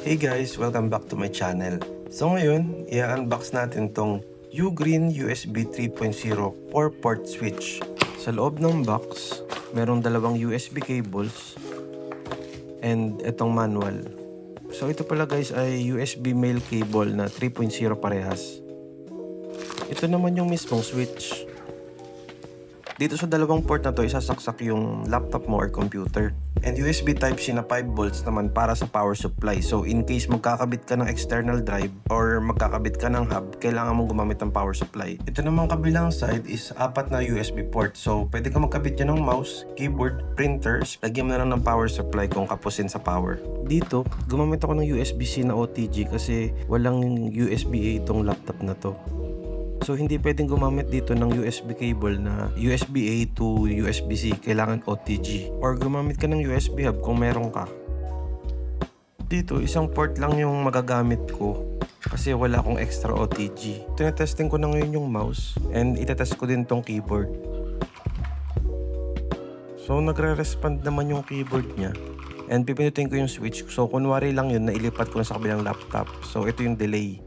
Hey guys! Welcome back to my channel. So ngayon, i-unbox natin tong Ugreen USB 3.0 4-port switch. Sa loob ng box, merong dalawang USB cables and itong manual. So ito pala guys ay USB male cable na 3.0 parehas. Ito naman yung mismong switch. Dito sa dalawang port na to, isasaksak yung laptop mo or computer. And USB Type-C na 5 volts naman para sa power supply. So in case magkakabit ka ng external drive or magkakabit ka ng hub, kailangan mong gumamit ng power supply. Ito namang kabilang side is 4 na USB port. So pwede ka magkabit dyan ng mouse, keyboard, printers. Lagyan mo na lang ng power supply kung kapusin sa power. Dito, gumamit ako ng USB-C na OTG kasi walang USB-A itong laptop na to. So hindi pwedeng gumamit dito ng USB cable na USB-A to USB-C, kailangan OTG. Or gumamit ka ng USB hub kung meron ka. Dito, isang port lang yung magagamit ko kasi wala akong extra OTG. Tinetesting ko na ngayon yung mouse and itetest ko din tong keyboard. So nagre-respond naman yung keyboard niya. And pipinutin ko yung switch. So kunwari lang yun na ilipat ko na sa kabilang laptop. So ito yung delay.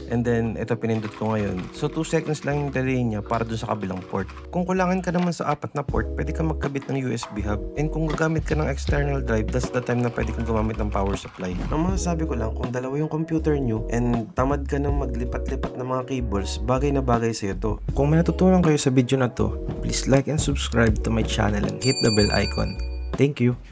And then, ito pinindot ko ngayon. So, 2 seconds lang yung delay niya para dun sa kabilang port. Kung kulangan ka naman sa 4 na port, pwede ka magkabit ng USB hub. And kung gagamit ka ng external drive, that's the time na pwede kang gumamit ng power supply. Ang masasabi ko lang, kung dalawa yung computer nyo and tamad ka ng maglipat-lipat ng mga cables, bagay na bagay sa'yo to. Kung may natutunan kayo sa video na to, please like and subscribe to my channel and hit the bell icon. Thank you!